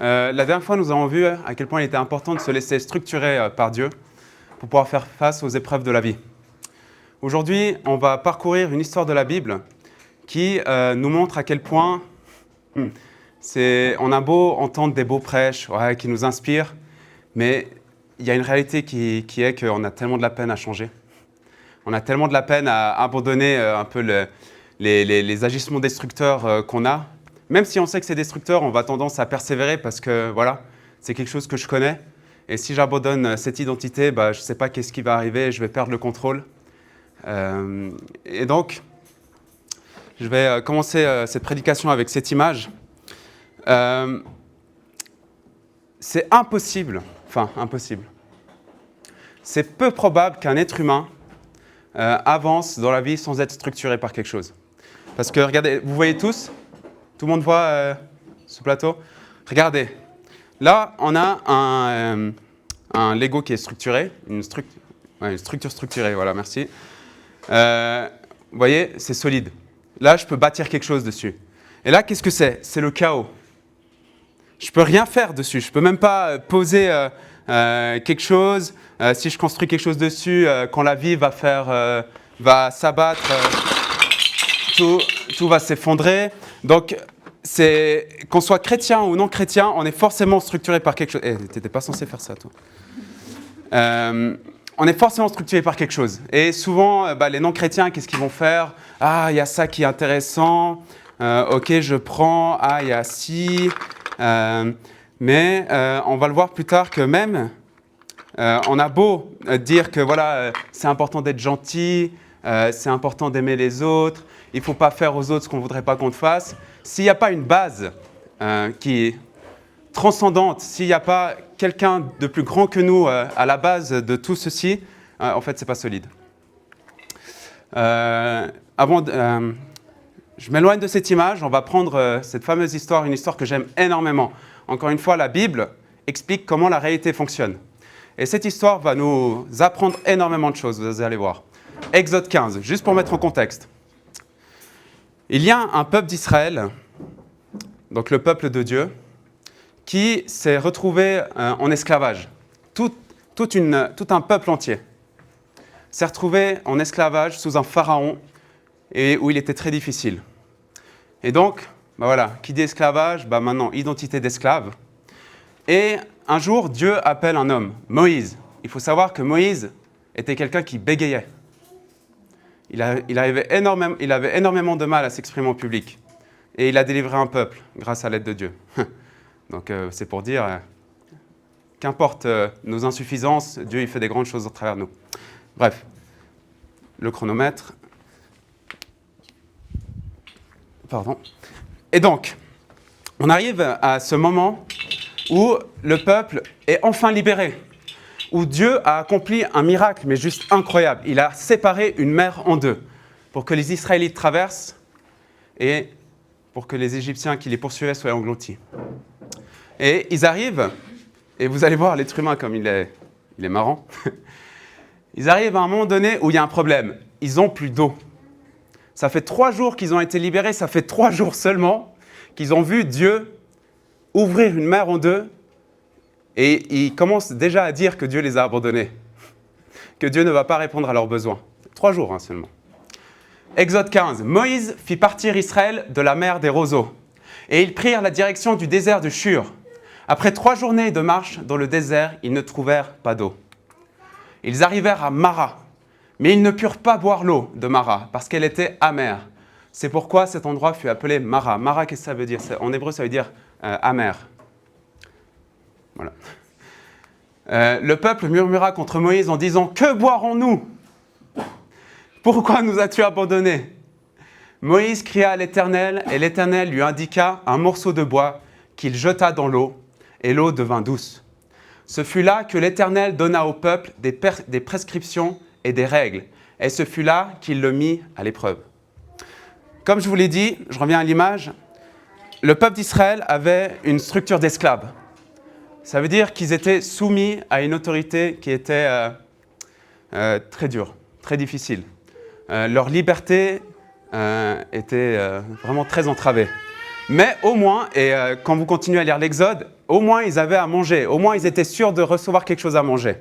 La dernière fois, nous avons vu à quel point il était important de se laisser structurer par Dieu pour pouvoir faire face aux épreuves de la vie. Aujourd'hui, on va parcourir une histoire de la Bible qui nous montre à quel point on a beau entendre des beaux prêches qui nous inspirent, mais il y a une réalité qui est qu'on a tellement de la peine à changer. On a tellement de la peine à abandonner un peu les agissements destructeurs qu'on a. Même si on sait que c'est destructeur, on va tendance à persévérer parce que voilà, c'est quelque chose que je connais. Et si j'abandonne cette identité, je ne sais pas qu'est-ce qui va arriver, je vais perdre le contrôle. Et donc, je vais commencer cette prédication avec cette image. C'est impossible. C'est peu probable qu'un être humain avance dans la vie sans être structuré par quelque chose. Parce que regardez, vous voyez tous, tout le monde voit ce plateau. Regardez, là on a un Lego qui est structuré, une structure structurée, voilà, merci. Vous voyez, c'est solide. Là, je peux bâtir quelque chose dessus. Et là, qu'est-ce que c'est ? C'est le chaos. Je ne peux rien faire dessus. Je ne peux même pas poser quelque chose. Si je construis quelque chose dessus, quand la vie va s'abattre, tout va s'effondrer. Donc, qu'on soit chrétien ou non chrétien, on est forcément structuré par quelque chose. Tu n'étais pas censé faire ça, toi. On est forcément structuré par quelque chose. Et souvent, les non-chrétiens, qu'est-ce qu'ils vont faire ? Ah, il y a ça qui est intéressant. Ok, je prends. Ah, il y a ci. Mais on va le voir plus tard que même, on a beau dire que voilà, c'est important d'être gentil, c'est important d'aimer les autres, il ne faut pas faire aux autres ce qu'on ne voudrait pas qu'on te fasse. S'il n'y a pas une base qui est transcendante, s'il n'y a pas quelqu'un de plus grand que nous à la base de tout ceci, en fait, ce n'est pas solide. Je m'éloigne de cette image, on va prendre cette fameuse histoire, une histoire que j'aime énormément. Encore une fois, la Bible explique comment la réalité fonctionne. Et cette histoire va nous apprendre énormément de choses, vous allez voir. Exode 15, juste pour mettre en contexte. Il y a un peuple d'Israël, donc le peuple de Dieu, qui s'est retrouvé en esclavage. Tout un peuple entier s'est retrouvé en esclavage sous un pharaon et où il était très difficile. Et donc, voilà, qui dit esclavage, maintenant, identité d'esclave. Et un jour, Dieu appelle un homme, Moïse. Il faut savoir que Moïse était quelqu'un qui bégayait. Il avait énormément de mal à s'exprimer en public. Et il a délivré un peuple grâce à l'aide de Dieu. Donc, c'est pour dire, qu'importe nos insuffisances, Dieu il fait des grandes choses à travers nous. Bref, le chronomètre. Pardon. Et donc, on arrive à ce moment où le peuple est enfin libéré, où Dieu a accompli un miracle, mais juste incroyable. Il a séparé une mer en deux pour que les Israélites traversent et pour que les Égyptiens qui les poursuivaient soient engloutis. Et ils arrivent, et vous allez voir l'être humain comme il est marrant, ils arrivent à un moment donné où il y a un problème. Ils n'ont plus d'eau. Ça fait 3 jours qu'ils ont été libérés, ça fait 3 jours seulement qu'ils ont vu Dieu ouvrir une mer en deux et ils commencent déjà à dire que Dieu les a abandonnés, que Dieu ne va pas répondre à leurs besoins. 3 jours seulement. Exode 15. Moïse fit partir Israël de la mer des roseaux et ils prirent la direction du désert de Shur. Après 3 journées de marche dans le désert, ils ne trouvèrent pas d'eau. Ils arrivèrent à Mara. Mais ils ne purent pas boire l'eau de Mara, parce qu'elle était amère. C'est pourquoi cet endroit fut appelé Mara. Mara, qu'est-ce que ça veut dire ? En hébreu, ça veut dire amer. Voilà. Le peuple murmura contre Moïse en disant « Que boirons-nous ? Pourquoi nous as-tu abandonnés ?» Moïse cria à l'Éternel, et l'Éternel lui indiqua un morceau de bois qu'il jeta dans l'eau, et l'eau devint douce. Ce fut là que l'Éternel donna au peuple des prescriptions et des règles. Et ce fut là qu'il le mit à l'épreuve. Comme je vous l'ai dit, je reviens à l'image, le peuple d'Israël avait une structure d'esclaves. Ça veut dire qu'ils étaient soumis à une autorité qui était très dure, très difficile. Leur liberté était vraiment très entravée. Mais au moins, et quand vous continuez à lire l'Exode, au moins ils avaient à manger, au moins ils étaient sûrs de recevoir quelque chose à manger.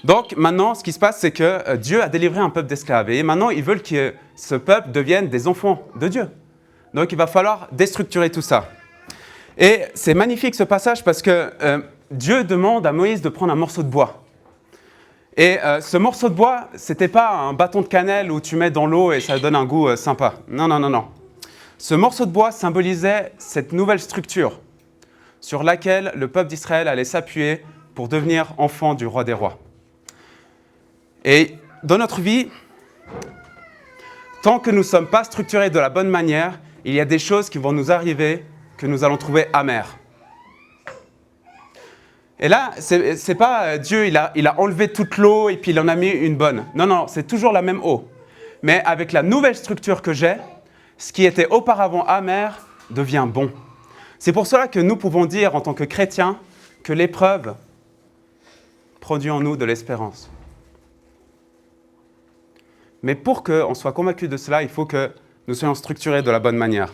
Donc maintenant, ce qui se passe, c'est que Dieu a délivré un peuple d'esclaves. Et maintenant, ils veulent que ce peuple devienne des enfants de Dieu. Donc il va falloir déstructurer tout ça. Et c'est magnifique ce passage parce que Dieu demande à Moïse de prendre un morceau de bois. Et ce morceau de bois, ce n'était pas un bâton de cannelle où tu mets dans l'eau et ça donne un goût sympa. Non, non, non, non. Ce morceau de bois symbolisait cette nouvelle structure sur laquelle le peuple d'Israël allait s'appuyer pour devenir enfant du roi des rois. Et dans notre vie, tant que nous ne sommes pas structurés de la bonne manière, il y a des choses qui vont nous arriver que nous allons trouver amères. Et là, c'est pas Dieu, il a enlevé toute l'eau et puis il en a mis une bonne. Non, non, c'est toujours la même eau. Mais avec la nouvelle structure que j'ai, ce qui était auparavant amer devient bon. C'est pour cela que nous pouvons dire en tant que chrétiens que l'épreuve produit en nous de l'espérance. Mais pour qu'on soit convaincu de cela, il faut que nous soyons structurés de la bonne manière.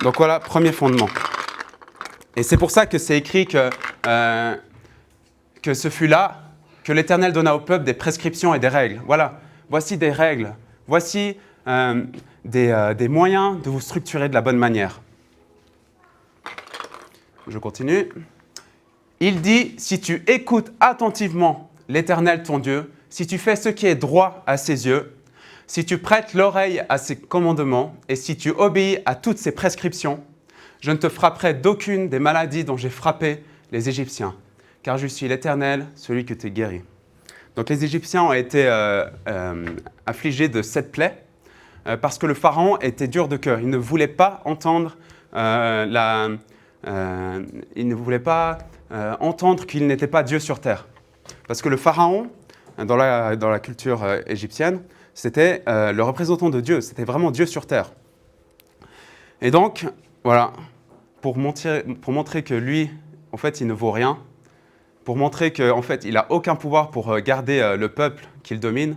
Donc voilà, premier fondement. Et c'est pour ça que c'est écrit que ce fut là que l'Éternel donna au peuple des prescriptions et des règles. Voilà, voici des règles, voici des moyens de vous structurer de la bonne manière. Je continue. Il dit, si tu écoutes attentivement l'Éternel ton Dieu, si tu fais ce qui est droit à ses yeux, si tu prêtes l'oreille à ses commandements et si tu obéis à toutes ses prescriptions, je ne te frapperai d'aucune des maladies dont j'ai frappé les Égyptiens, car je suis l'Éternel, celui que tu guéris. Donc les Égyptiens ont été affligés de 7 plaies parce que le Pharaon était dur de cœur. Il ne voulait pas entendre entendre qu'il n'était pas Dieu sur terre. Parce que le Pharaon, dans la culture égyptienne, c'était le représentant de Dieu, c'était vraiment Dieu sur terre. Et donc, voilà, pour montrer que lui, en fait, il ne vaut rien, pour montrer qu'en fait, il n'a aucun pouvoir pour garder le peuple qu'il domine,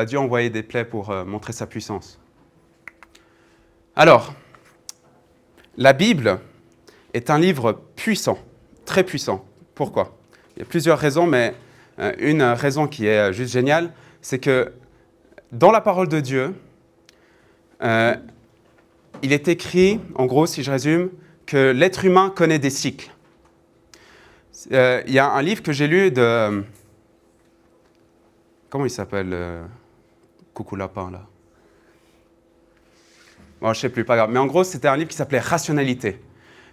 Dieu a envoyé des plaies pour montrer sa puissance. Alors, la Bible est un livre puissant, très puissant. Pourquoi ? Il y a plusieurs raisons, mais une raison qui est juste géniale, c'est que dans la parole de Dieu, il est écrit, en gros, si je résume, que l'être humain connaît des cycles. Il y a un livre que j'ai lu de... Comment il s'appelle Coucou Lapin, là. Bon, je ne sais plus, pas grave. Mais en gros, c'était un livre qui s'appelait Rationalité.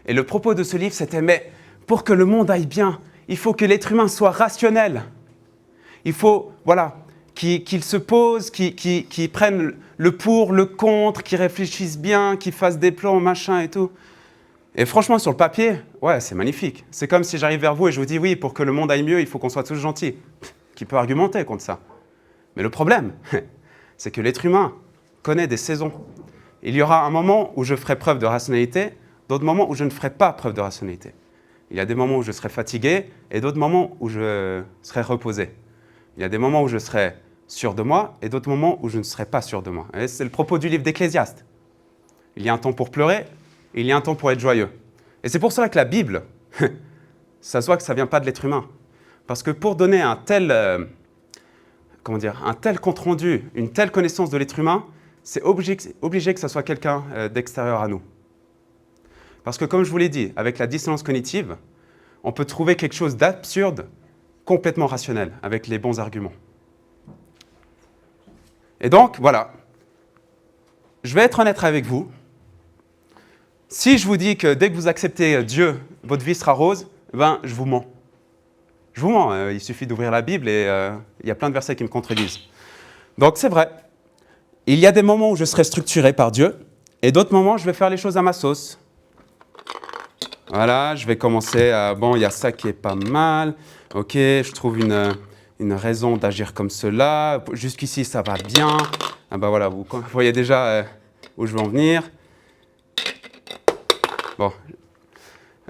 Et le propos de ce livre, c'était, mais pour que le monde aille bien, il faut que l'être humain soit rationnel. Il faut, voilà, qu'il se pose, qu'il prenne le pour, le contre, qu'il réfléchisse bien, qu'il fasse des plans, machin et tout. Et franchement, sur le papier, ouais, c'est magnifique. C'est comme si j'arrive vers vous et je vous dis, oui, pour que le monde aille mieux, il faut qu'on soit tous gentils. Qui peut argumenter contre ça? Mais le problème, c'est que l'être humain connaît des saisons. Il y aura un moment où je ferai preuve de rationalité, d'autres moments où je ne ferai pas preuve de rationalité. Il y a des moments où je serai fatigué et d'autres moments où je serai reposé. Il y a des moments où je serai sûr de moi et d'autres moments où je ne serai pas sûr de moi. Et c'est le propos du livre d'Ecclésiaste. Il y a un temps pour pleurer, il y a un temps pour être joyeux. Et c'est pour cela que la Bible, ça se voit que ça ne vient pas de l'être humain. Parce que pour donner un tel compte-rendu, une telle connaissance de l'être humain, c'est obligé que ça soit quelqu'un d'extérieur à nous. Parce que comme je vous l'ai dit, avec la dissonance cognitive, on peut trouver quelque chose d'absurde, complètement rationnel, avec les bons arguments. Et donc, voilà, je vais être honnête avec vous. Si je vous dis que dès que vous acceptez Dieu, votre vie sera rose, je vous mens. Je vous mens, il suffit d'ouvrir la Bible et il y a plein de versets qui me contredisent. Donc c'est vrai, il y a des moments où je serai structuré par Dieu et d'autres moments où je vais faire les choses à ma sauce. Voilà, je vais commencer à, il y a ça qui est pas mal, ok, je trouve une raison d'agir comme cela, jusqu'ici ça va bien, voilà, vous voyez déjà où je veux en venir. Bon,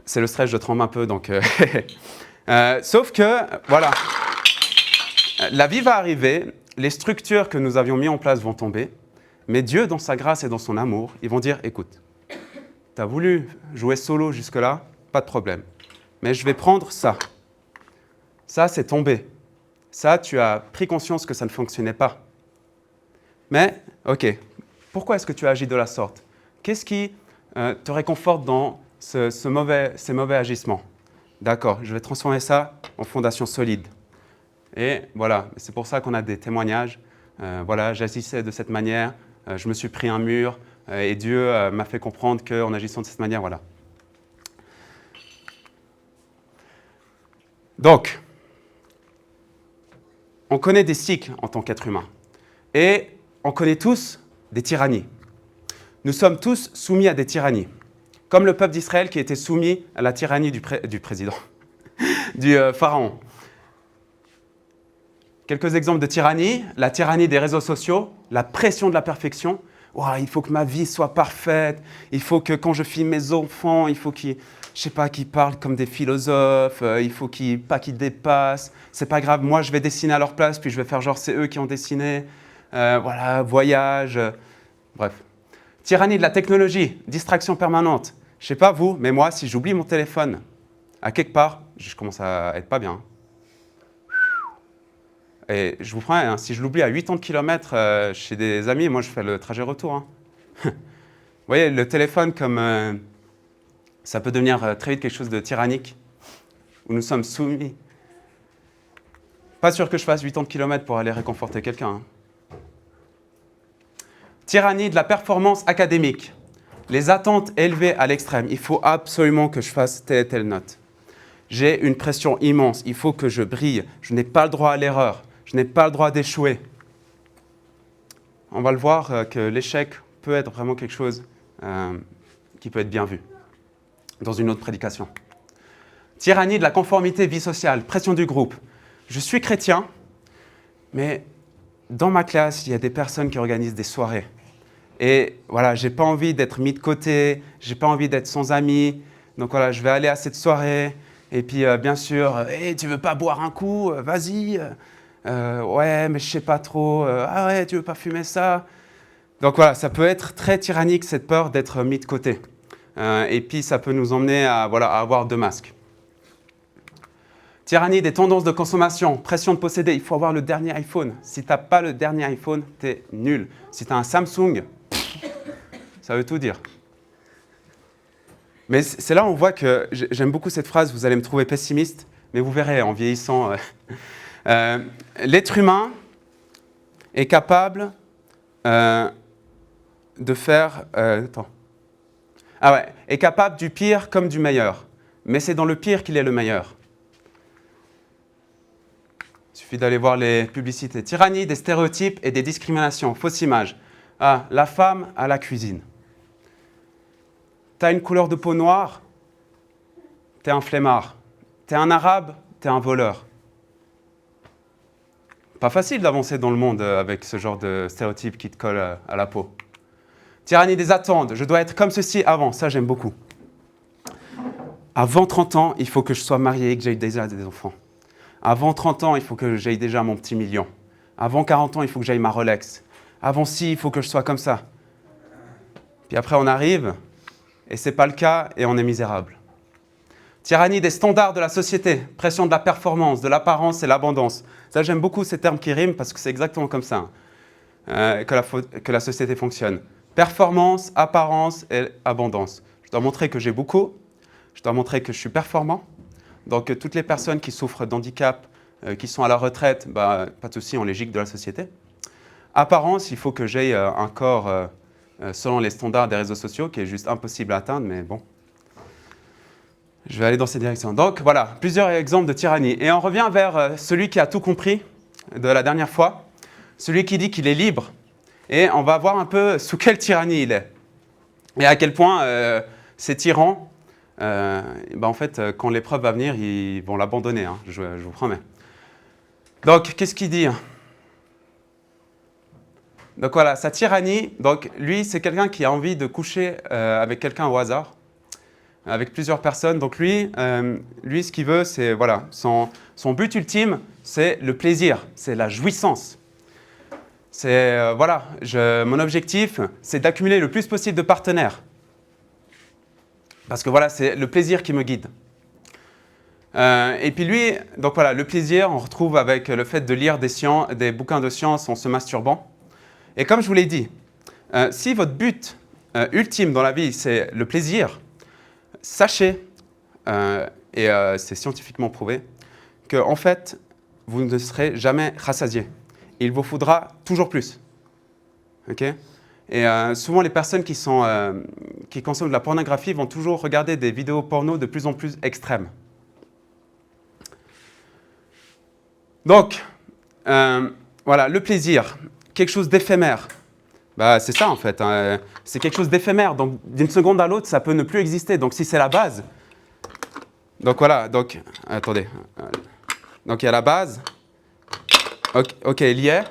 c'est le stress, je tremble un peu, donc... sauf que, voilà, la vie va arriver, les structures que nous avions mises en place vont tomber, mais Dieu, dans sa grâce et dans son amour, ils vont dire, écoute, tu as voulu jouer solo jusque-là, pas de problème. Mais je vais prendre ça. Ça, c'est tombé. Ça, tu as pris conscience que ça ne fonctionnait pas. Mais, ok, pourquoi est-ce que tu agis de la sorte? Qu'est-ce qui te réconforte dans ces mauvais agissements? D'accord, je vais transformer ça en fondation solide. Et voilà, c'est pour ça qu'on a des témoignages. Voilà, j'agissais de cette manière, je me suis pris un mur, et Dieu m'a fait comprendre qu'en agissant de cette manière, voilà. Donc, on connaît des cycles en tant qu'être humain. Et on connaît tous des tyrannies. Nous sommes tous soumis à des tyrannies. Comme le peuple d'Israël qui était soumis à la tyrannie du président, du pharaon. Quelques exemples de tyrannie. La tyrannie des réseaux sociaux, la pression de la perfection. Wow, il faut que ma vie soit parfaite. Il faut que quand je filme mes enfants, il faut qu'ils parlent comme des philosophes. Il faut pas qu'ils dépassent. C'est pas grave, moi je vais dessiner à leur place, puis je vais faire genre c'est eux qui ont dessiné. Voilà, voyage. Bref. Tyrannie de la technologie, distraction permanente. Je sais pas vous, mais moi, si j'oublie mon téléphone à quelque part, je commence à être pas bien. Et je vous promets, si je l'oublie à 80 km chez des amis, moi je fais le trajet retour. Hein. Vous voyez, le téléphone, comme ça peut devenir très vite quelque chose de tyrannique, où nous sommes soumis. Pas sûr que je fasse 80 km pour aller réconforter quelqu'un. Hein. Tyrannie de la performance académique. Les attentes élevées à l'extrême. Il faut absolument que je fasse telle et telle note. J'ai une pression immense. Il faut que je brille. Je n'ai pas le droit à l'erreur. Je n'ai pas le droit d'échouer. On va le voir que l'échec peut être vraiment quelque chose qui peut être bien vu dans une autre prédication. Tyrannie de la conformité vie sociale. Pression du groupe. Je suis chrétien, mais dans ma classe, il y a des personnes qui organisent des soirées. Et voilà, je n'ai pas envie d'être mis de côté, je n'ai pas envie d'être sans amis. Donc voilà, je vais aller à cette soirée. Et puis, bien sûr, hey, tu ne veux pas boire un coup? Vas-y. Ouais, mais je ne sais pas trop. Ah ouais, tu ne veux pas fumer ça? Donc voilà, ça peut être très tyrannique, cette peur d'être mis de côté. Et puis, ça peut nous emmener à avoir deux masques. Tyrannie des tendances de consommation, pression de posséder. Il faut avoir le dernier iPhone. Si tu n'as pas le dernier iPhone, tu es nul. Si tu as un Samsung, ça veut tout dire. Mais c'est là où on voit que j'aime beaucoup cette phrase, vous allez me trouver pessimiste, mais vous verrez en vieillissant. L'être humain est capable de faire... est capable du pire comme du meilleur. Mais c'est dans le pire qu'il est le meilleur. Il suffit d'aller voir les publicités. Tyrannie des stéréotypes et des discriminations. Fausse image. Ah, la femme à la cuisine. T'as une couleur de peau noire, t'es un flemmard. T'es un arabe, t'es un voleur. Pas facile d'avancer dans le monde avec ce genre de stéréotypes qui te collent à la peau. Tyrannie des attentes. Je dois être comme ceci avant. Ça, j'aime beaucoup. Avant 30 ans, il faut que je sois marié et que j'aie déjà des enfants. Avant 30 ans, il faut que j'aie déjà mon petit million. Avant 40 ans, il faut que j'aille ma Rolex. Avant ci, il faut que je sois comme ça. Puis après, on arrive, et ce n'est pas le cas, et on est misérable. Tyrannie des standards de la société, pression de la performance, de l'apparence et l'abondance. Ça, j'aime beaucoup ces termes qui riment, parce que c'est exactement comme ça que la société fonctionne. Performance, apparence et abondance. Je dois montrer que j'ai beaucoup, je dois montrer que je suis performant. Donc, toutes les personnes qui souffrent d'handicap, qui sont à la retraite, pas de souci, on les gicle de la société. Apparence, il faut que j'aie un corps selon les standards des réseaux sociaux, qui est juste impossible à atteindre, mais bon. Je vais aller dans cette direction. Donc, voilà, plusieurs exemples de tyrannie. Et on revient vers celui qui a tout compris de la dernière fois, celui qui dit qu'il est libre. Et on va voir un peu sous quelle tyrannie il est. Et à quel point ces tyrans, en fait, quand l'épreuve va venir, ils vont l'abandonner, hein, je vous promets. Donc, qu'est-ce qu'il dit? Donc voilà, sa tyrannie, donc lui, c'est quelqu'un qui a envie de coucher avec quelqu'un au hasard, avec plusieurs personnes. Donc lui, ce qu'il veut, c'est, voilà, son but ultime, c'est le plaisir, c'est la jouissance. C'est, mon objectif, c'est d'accumuler le plus possible de partenaires. Parce que voilà, c'est le plaisir qui me guide. Et puis lui, donc voilà, le plaisir, on retrouve avec le fait de lire des bouquins de science en se masturbant. Et comme je vous l'ai dit, si votre but ultime dans la vie, c'est le plaisir, sachez, c'est scientifiquement prouvé, qu'en fait, vous ne serez jamais rassasié. Il vous faudra toujours plus. Okay? Et souvent, les personnes qui consomment de la pornographie vont toujours regarder des vidéos porno de plus en plus extrêmes. Donc, voilà, le plaisir, quelque chose d'éphémère. Bah, c'est ça en fait, hein. C'est quelque chose d'éphémère. Donc, d'une seconde à l'autre, ça peut ne plus exister. Donc, si c'est la base. Donc, voilà. Donc, attendez. Donc, il y a la base. Ok, il y est.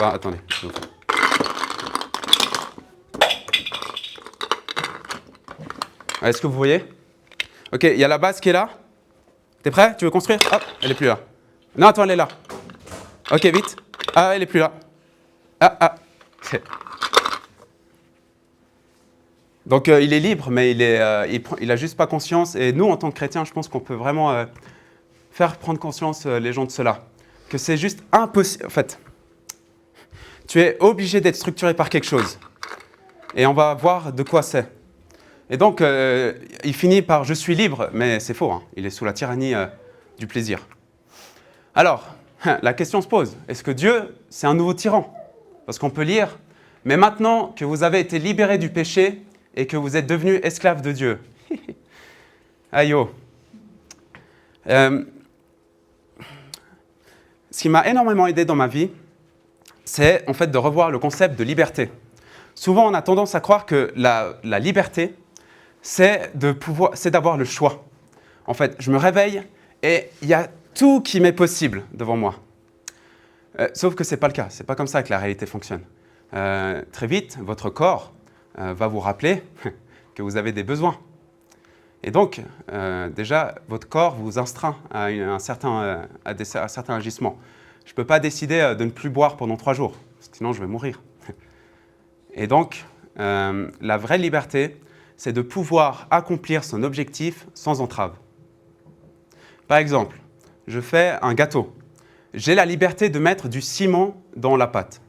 Ah, attendez. Est-ce que vous voyez? Ok, il y a la base qui est là. T'es prêt? Tu veux construire? Hop, elle est plus là. Non, attends, elle est là. Ok, vite. Ah, elle est plus là. Ah. Donc, il est libre, mais il a juste pas conscience. Et nous, en tant que chrétiens, je pense qu'on peut vraiment faire prendre conscience les gens de cela. Que c'est juste impossible. En fait, tu es obligé d'être structuré par quelque chose. Et on va voir de quoi c'est. Et donc, il finit par « je suis libre », mais c'est faux. Hein. Il est sous la tyrannie du plaisir. Alors, la question se pose, est-ce que Dieu, c'est un nouveau tyran? Parce qu'on peut lire, mais maintenant que vous avez été libérés du péché et que vous êtes devenus esclaves de Dieu. Aïe oh. Ce qui m'a énormément aidé dans ma vie, c'est en fait de revoir le concept de liberté. Souvent, on a tendance à croire que la liberté, c'est d'avoir le choix. En fait, je me réveille et il y a tout qui m'est possible devant moi. Sauf que ce n'est pas le cas. Ce n'est pas comme ça que la réalité fonctionne. Très vite, votre corps va vous rappeler que vous avez des besoins. Et donc, déjà, votre corps vous astreint à un certain agissement. Je ne peux pas décider de ne plus boire pendant 3 jours, parce que sinon je vais mourir. Et donc, la vraie liberté, c'est de pouvoir accomplir son objectif sans entrave. Par exemple, je fais un gâteau. J'ai la liberté de mettre du ciment dans la pâte.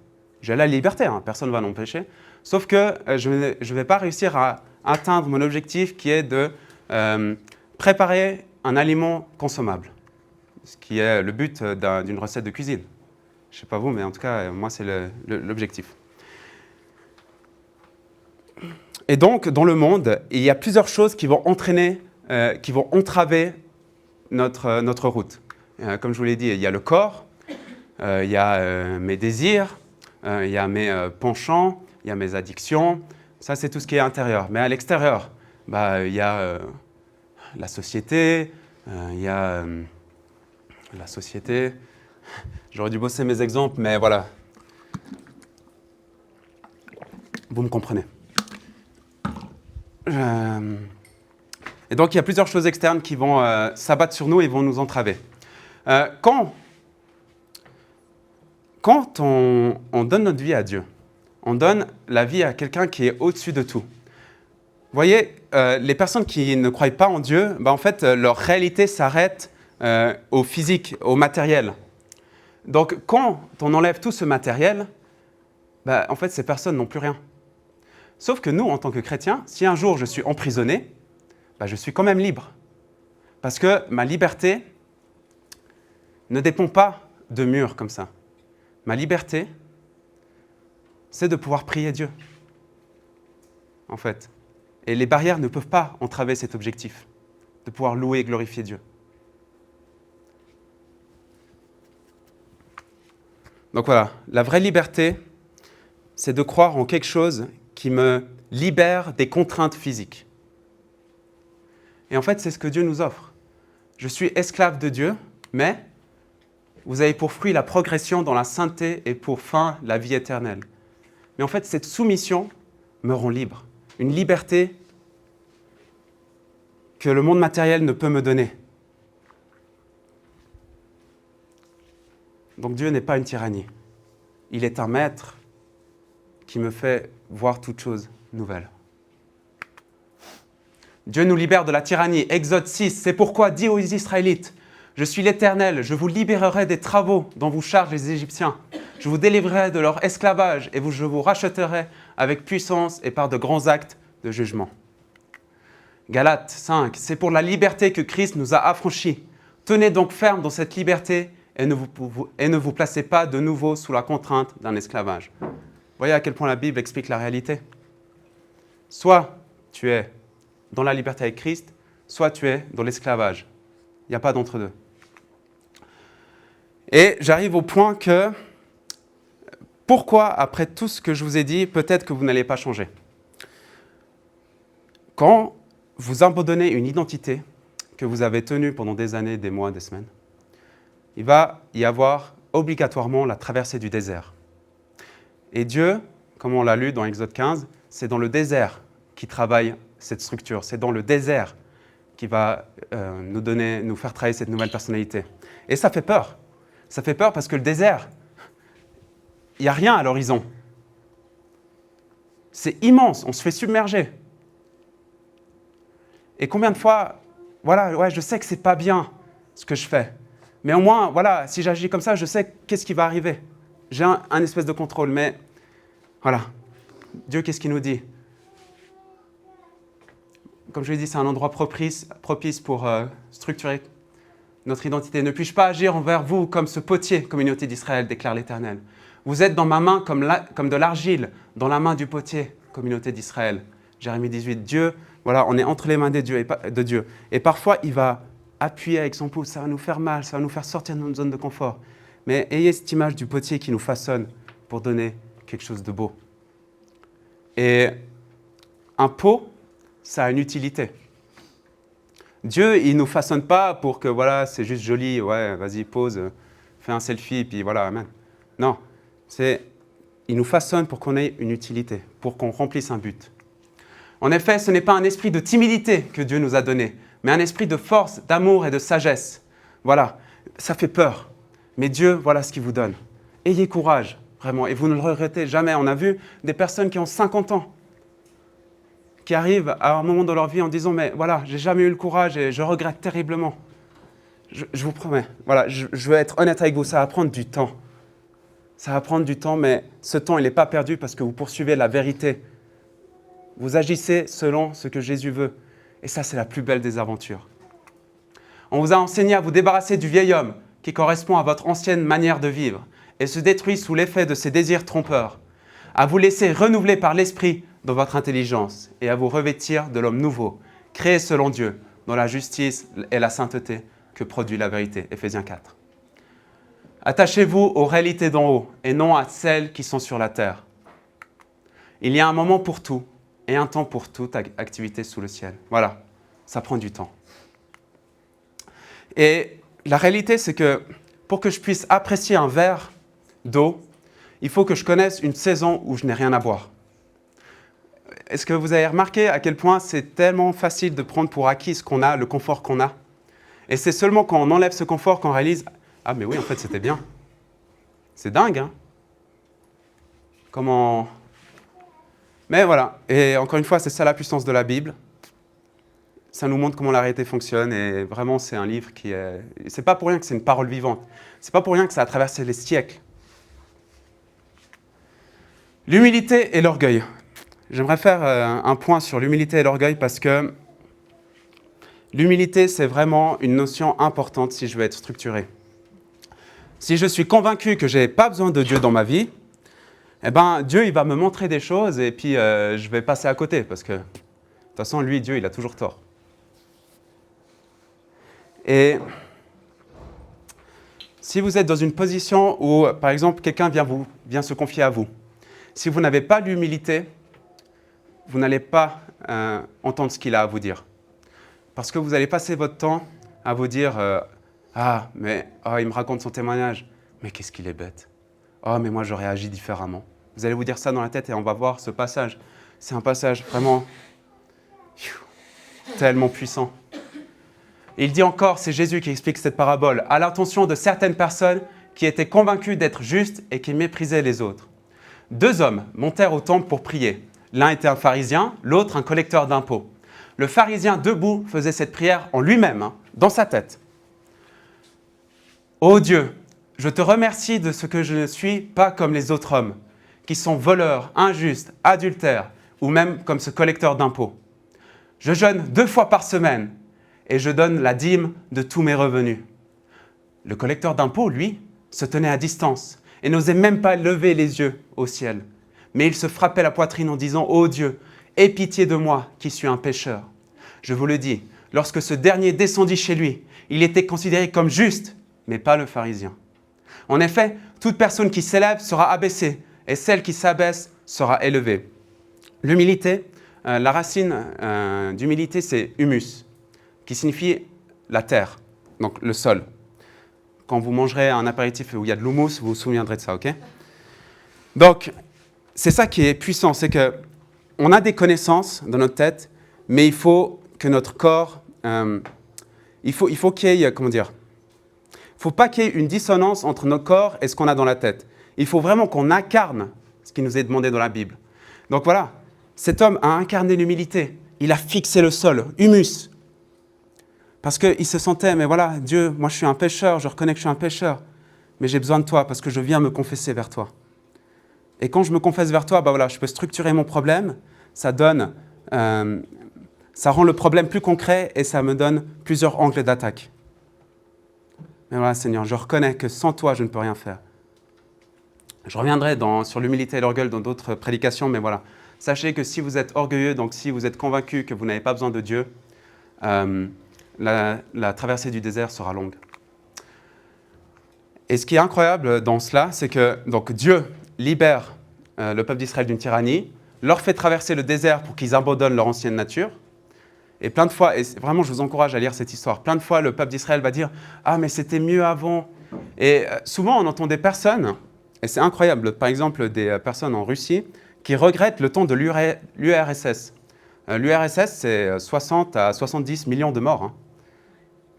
J'ai la liberté, hein, personne ne va m'empêcher. Sauf que je ne vais pas réussir à atteindre mon objectif qui est de préparer un aliment consommable. Ce qui est le but d'une recette de cuisine. Je ne sais pas vous, mais en tout cas, moi, c'est l'objectif. Et donc, dans le monde, il y a plusieurs choses qui vont entraver notre route. Comme je vous l'ai dit, il y a le corps, il y a mes désirs, il y a mes penchants, il y a mes addictions. Ça, c'est tout ce qui est intérieur. Mais à l'extérieur, il y a la société, il y a la société. J'aurais dû bosser mes exemples, mais voilà. Vous me comprenez. Et donc, il y a plusieurs choses externes qui vont s'abattre sur nous et vont nous entraver. Quand on donne notre vie à Dieu, on donne la vie à quelqu'un qui est au-dessus de tout. Vous voyez, les personnes qui ne croient pas en Dieu, en fait, leur réalité s'arrête au physique, au matériel. Donc, quand on enlève tout ce matériel, en fait, ces personnes n'ont plus rien. Sauf que nous, en tant que chrétiens, si un jour je suis emprisonné, je suis quand même libre. Parce que ma liberté ne dépend pas de murs comme ça. Ma liberté, c'est de pouvoir prier Dieu, en fait. Et les barrières ne peuvent pas entraver cet objectif, de pouvoir louer et glorifier Dieu. Donc voilà, la vraie liberté, c'est de croire en quelque chose qui me libère des contraintes physiques. Et en fait, c'est ce que Dieu nous offre. Je suis esclave de Dieu, mais vous avez pour fruit la progression dans la sainteté et pour fin la vie éternelle. Mais en fait, cette soumission me rend libre. Une liberté que le monde matériel ne peut me donner. Donc Dieu n'est pas une tyrannie. Il est un maître qui me fait voir toutes choses nouvelles. Dieu nous libère de la tyrannie. Exode 6, c'est pourquoi dis aux Israélites, je suis l'Éternel, je vous libérerai des travaux dont vous chargent les Égyptiens. Je vous délivrerai de leur esclavage et je vous rachèterai avec puissance et par de grands actes de jugement. Galates 5, c'est pour la liberté que Christ nous a affranchis. Tenez donc ferme dans cette liberté et ne vous placez pas de nouveau sous la contrainte d'un esclavage. Voyez à quel point la Bible explique la réalité. Soit tu es dans la liberté avec Christ, soit tu es dans l'esclavage. Il n'y a pas d'entre-deux. Et j'arrive au point que, pourquoi, après tout ce que je vous ai dit, peut-être que vous n'allez pas changer. Quand vous abandonnez une identité que vous avez tenue pendant des années, des mois, des semaines, il va y avoir obligatoirement la traversée du désert. Et Dieu, comme on l'a lu dans Exode 15, c'est dans le désert qu'il travaille cette structure. C'est dans le désert qu'il va nous faire travailler cette nouvelle personnalité. Et ça fait peur. Ça fait peur parce que le désert, il n'y a rien à l'horizon. C'est immense, on se fait submerger. Et combien de fois, voilà, ouais, je sais que ce n'est pas bien ce que je fais. Mais au moins, voilà, si j'agis comme ça, je sais qu'est-ce qui va arriver. J'ai un espèce de contrôle, mais voilà. Dieu, qu'est-ce qu'il nous dit ? Comme je l'ai dit, c'est un endroit propice pour structurer notre identité. Ne puis-je pas agir envers vous comme ce potier, communauté d'Israël, déclare l'Éternel. Vous êtes dans ma main comme de l'argile, dans la main du potier, communauté d'Israël. Jérémie 18, Dieu, voilà, on est entre les mains de Dieu. Et parfois, il va appuyer avec son pouce, ça va nous faire mal, ça va nous faire sortir de notre zone de confort. Mais ayez cette image du potier qui nous façonne pour donner quelque chose de beau. Et un pot, ça a une utilité. Dieu, il ne nous façonne pas pour que, voilà, c'est juste joli, ouais, vas-y, pose, fais un selfie, puis voilà, amen. Non, il nous façonne pour qu'on ait une utilité, pour qu'on remplisse un but. En effet, ce n'est pas un esprit de timidité que Dieu nous a donné, mais un esprit de force, d'amour et de sagesse. Voilà, ça fait peur, mais Dieu, voilà ce qu'il vous donne. Ayez courage, vraiment, et vous ne le regrettez jamais. On a vu des personnes qui ont 50 ans, qui arrivent à un moment de leur vie en disant « mais voilà, j'ai jamais eu le courage et je regrette terriblement ». Je vous promets, voilà, je veux être honnête avec vous, ça va prendre du temps. Ça va prendre du temps, mais ce temps, il n'est pas perdu parce que vous poursuivez la vérité. Vous agissez selon ce que Jésus veut. Et ça, c'est la plus belle des aventures. On vous a enseigné à vous débarrasser du vieil homme qui correspond à votre ancienne manière de vivre et se détruit sous l'effet de ses désirs trompeurs, à vous laisser renouveler par l'esprit dans votre intelligence et à vous revêtir de l'homme nouveau, créé selon Dieu, dans la justice et la sainteté que produit la vérité. Éphésiens 4. Attachez-vous aux réalités d'en haut et non à celles qui sont sur la terre. Il y a un moment pour tout et un temps pour toute activité sous le ciel. Voilà, ça prend du temps. Et la réalité, c'est que pour que je puisse apprécier un verre d'eau, il faut que je connaisse une saison où je n'ai rien à boire. Est-ce que vous avez remarqué à quel point c'est tellement facile de prendre pour acquis ce qu'on a, le confort qu'on a ? Et c'est seulement quand on enlève ce confort qu'on réalise « Ah, mais oui, en fait, c'était bien. » C'est dingue, hein ? Comment... Mais voilà, et encore une fois, c'est ça la puissance de la Bible. Ça nous montre comment la réalité fonctionne, et vraiment, c'est un livre qui est... C'est pas pour rien que c'est une parole vivante. C'est pas pour rien que ça a traversé les siècles. L'humilité et l'orgueil. J'aimerais faire un point sur l'humilité et l'orgueil parce que l'humilité, c'est vraiment une notion importante si je veux être structuré. Si je suis convaincu que je n'ai pas besoin de Dieu dans ma vie, eh ben, Dieu il va me montrer des choses et puis je vais passer à côté parce que de toute façon, lui, Dieu, il a toujours tort. Et si vous êtes dans une position où, par exemple, quelqu'un vient se confier à vous, si vous n'avez pas l'humilité, vous n'allez pas entendre ce qu'il a à vous dire. Parce que vous allez passer votre temps à vous dire « Ah, mais il me raconte son témoignage. Mais qu'est-ce qu'il est bête. Oh, mais moi, j'aurais agi différemment. » Vous allez vous dire ça dans la tête et on va voir ce passage. C'est un passage vraiment tellement puissant. Et il dit encore, c'est Jésus qui explique cette parabole, à l'intention de certaines personnes qui étaient convaincues d'être justes et qui méprisaient les autres. 2 hommes montèrent au temple pour prier. L'un était un pharisien, l'autre un collecteur d'impôts. Le pharisien debout faisait cette prière en lui-même, dans sa tête. « Ô Dieu, je te remercie de ce que je ne suis pas comme les autres hommes, qui sont voleurs, injustes, adultères, ou même comme ce collecteur d'impôts. Je jeûne 2 fois par semaine et je donne la dîme de tous mes revenus. » Le collecteur d'impôts, lui, se tenait à distance et n'osait même pas lever les yeux au ciel. Mais il se frappait la poitrine en disant « Ô Dieu, aie pitié de moi qui suis un pécheur. » Je vous le dis, lorsque ce dernier descendit chez lui, il était considéré comme juste, mais pas le pharisien. En effet, toute personne qui s'élève sera abaissée et celle qui s'abaisse sera élevée. L'humilité, la racine d'humilité, c'est humus, qui signifie la terre, donc le sol. Quand vous mangerez un apéritif où il y a de l'houmous, vous vous souviendrez de ça, ok? Donc, c'est ça qui est puissant, c'est qu'on a des connaissances dans notre tête, mais il faut que notre corps, il faut qu'il y ait, comment dire, il ne faut pas qu'il y ait une dissonance entre notre corps et ce qu'on a dans la tête. Il faut vraiment qu'on incarne ce qui nous est demandé dans la Bible. Donc voilà, cet homme a incarné l'humilité. Il a fixé le sol, humus. Parce qu'il se sentait, mais voilà, Dieu, moi je suis un pécheur, je reconnais que je suis un pécheur, mais j'ai besoin de toi parce que je viens me confesser vers toi. Et quand je me confesse vers toi, voilà, je peux structurer mon problème, ça rend le problème plus concret et ça me donne plusieurs angles d'attaque. Mais voilà, Seigneur, je reconnais que sans toi, je ne peux rien faire. Je reviendrai sur l'humilité et l'orgueil dans d'autres prédications, mais voilà. Sachez que si vous êtes orgueilleux, donc si vous êtes convaincu que vous n'avez pas besoin de Dieu, la traversée du désert sera longue. Et ce qui est incroyable dans cela, c'est que donc, Dieu libère le peuple d'Israël d'une tyrannie, leur fait traverser le désert pour qu'ils abandonnent leur ancienne nature. Et plein de fois, et vraiment je vous encourage à lire cette histoire, plein de fois le peuple d'Israël va dire « Ah mais c'était mieux avant ». Et souvent on entend des personnes, et c'est incroyable, par exemple des personnes en Russie, qui regrettent le temps de l'URSS. L'URSS, c'est 60 à 70 millions de morts.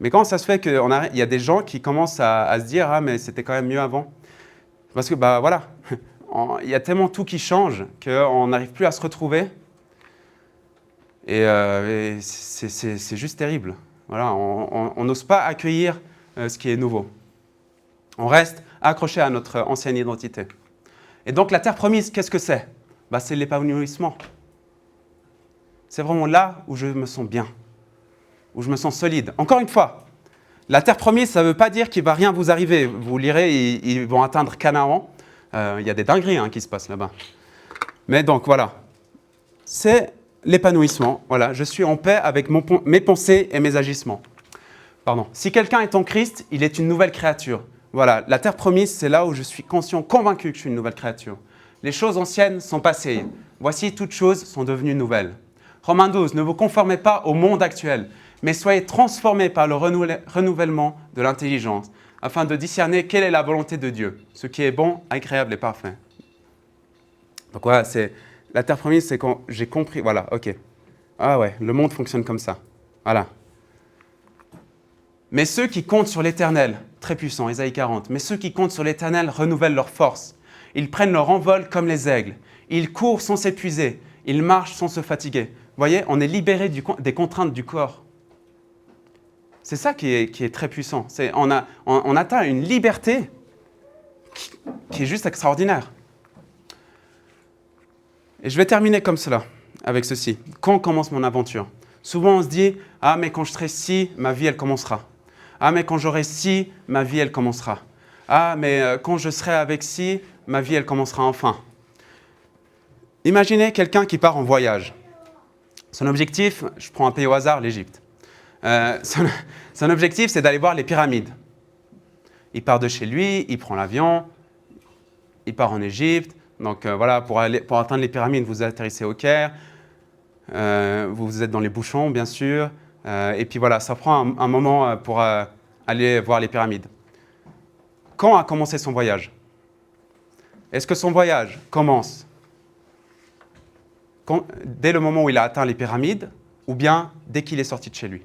Mais comment ça se fait qu'il y a des gens qui commencent à se dire « Ah mais c'était quand même mieux avant ». Parce que voilà, il y a tellement tout qui change qu'on n'arrive plus à se retrouver. Et c'est juste terrible. Voilà, on n'ose pas accueillir ce qui est nouveau. On reste accroché à notre ancienne identité. Et donc la terre promise, qu'est-ce que c'est? C'est l'épanouissement. C'est vraiment là où je me sens bien, où je me sens solide. Encore une fois, la terre promise, ça ne veut pas dire qu'il ne va rien vous arriver. Vous lirez, ils vont atteindre Canaan. Il y a des dingueries qui se passent là-bas. Mais donc voilà, c'est l'épanouissement. Voilà, je suis en paix avec mes pensées et mes agissements. Pardon. Si quelqu'un est en Christ, il est une nouvelle créature. Voilà, la terre promise, c'est là où je suis conscient, convaincu que je suis une nouvelle créature. Les choses anciennes sont passées. Voici, toutes choses sont devenues nouvelles. Romains 12, ne vous conformez pas au monde actuel, mais soyez transformés par le renouvellement de l'intelligence, afin de discerner quelle est la volonté de Dieu, ce qui est bon, agréable et parfait. Donc voilà, la terre promise, c'est quand j'ai compris, voilà, ok. Ah ouais, le monde fonctionne comme ça. Voilà. Mais ceux qui comptent sur l'Éternel, très puissant, Ésaïe 40, mais ceux qui comptent sur l'Éternel renouvellent leur force. Ils prennent leur envol comme les aigles. Ils courent sans s'épuiser. Ils marchent sans se fatiguer. Vous voyez, on est libéré des contraintes du corps. C'est ça qui est très puissant. On atteint une liberté qui est juste extraordinaire. Et je vais terminer comme cela, avec ceci. Quand commence mon aventure? Souvent on se dit « Ah, mais quand je serai ci, ma vie elle commencera. Ah, mais quand j'aurai ci, ma vie elle commencera. Ah, mais quand je serai avec ci, ma vie elle commencera enfin. » Imaginez quelqu'un qui part en voyage. Son objectif, je prends un pays au hasard, l'Égypte. Son objectif, c'est d'aller voir les pyramides. Il part de chez lui, il prend l'avion, il part en Égypte. Donc voilà, pour atteindre les pyramides, vous atterrissez au Caire, vous êtes dans les bouchons, bien sûr. Et puis voilà, ça prend un moment pour aller voir les pyramides. Quand a commencé son voyage? Est-ce que son voyage commence dès le moment où il a atteint les pyramides, ou bien dès qu'il est sorti de chez lui?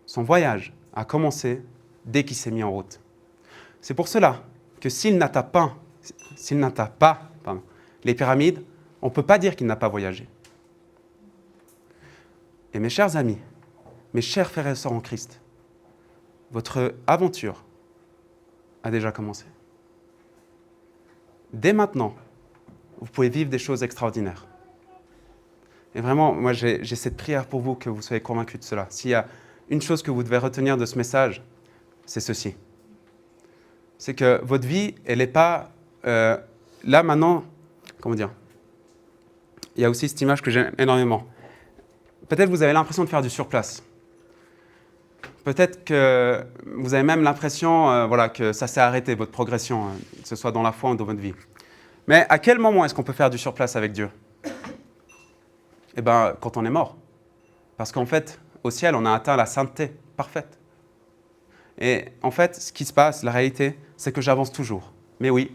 Son voyage a commencé dès qu'il s'est mis en route. C'est pour cela que s'il n'atteint pas les pyramides, on ne peut pas dire qu'il n'a pas voyagé. Et mes chers amis, mes chers frères et sœurs en Christ, votre aventure a déjà commencé. Dès maintenant, vous pouvez vivre des choses extraordinaires. Et vraiment, moi, j'ai cette prière pour vous, que vous soyez convaincus de cela. S'il y a une chose que vous devez retenir de ce message, c'est ceci. C'est que votre vie, elle n'est pas... là, maintenant, comment dire ? Il y a aussi cette image que j'aime énormément. Peut-être que vous avez l'impression de faire du surplace. Peut-être que vous avez même l'impression que ça s'est arrêté, votre progression, que ce soit dans la foi ou dans votre vie. Mais à quel moment est-ce qu'on peut faire du surplace avec Dieu ? Eh bien, quand on est mort. Parce qu'en fait, au ciel, on a atteint la sainteté parfaite. Et en fait, ce qui se passe, la réalité, c'est que j'avance toujours. Mais oui,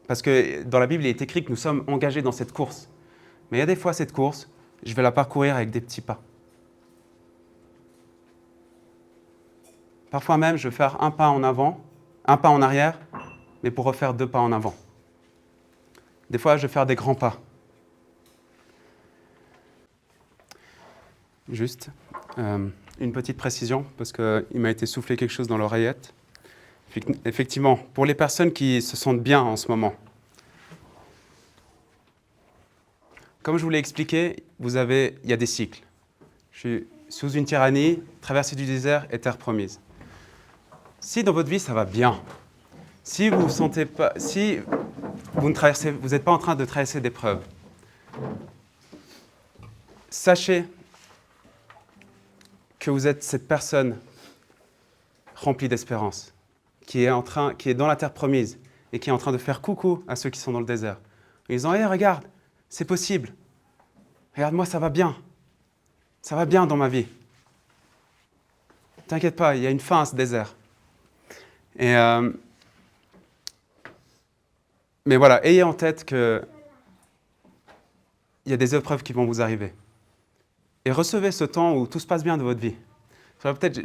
parce que dans la Bible, il est écrit que nous sommes engagés dans cette course. Mais il y a des fois, cette course, je vais la parcourir avec des petits pas. Parfois même, je vais faire un pas en avant, un pas en arrière, mais pour refaire 2 pas en avant. Des fois, je vais faire des grands pas. Juste une petite précision, parce qu'il m'a été soufflé quelque chose dans l'oreillette. Effectivement, pour les personnes qui se sentent bien en ce moment, comme je vous l'ai expliqué, il y a des cycles. Je suis sous une tyrannie, traversée du désert et terre promise. Si dans votre vie ça va bien, si vous sentez pas, si vous n'êtes pas en train de traverser d'épreuves, sachez que vous êtes cette personne remplie d'espérance, qui est dans la terre promise et qui est en train de faire coucou à ceux qui sont dans le désert. En disant, hey, regarde, c'est possible. Regarde-moi, ça va bien. Ça va bien dans ma vie. T'inquiète pas, il y a une fin à ce désert. Mais voilà, ayez en tête qu'il y a des épreuves qui vont vous arriver. Et recevez ce temps où tout se passe bien dans votre vie. Peut-être,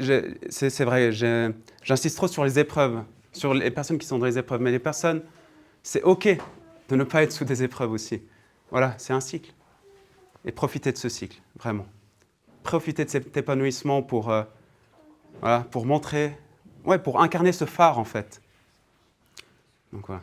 c'est vrai, j'insiste trop sur les épreuves, sur les personnes qui sont dans les épreuves, mais les personnes, c'est OK de ne pas être sous des épreuves aussi. Voilà, c'est un cycle. Et profitez de ce cycle, vraiment. Profitez de cet épanouissement pour montrer, pour incarner ce phare, en fait. Donc voilà.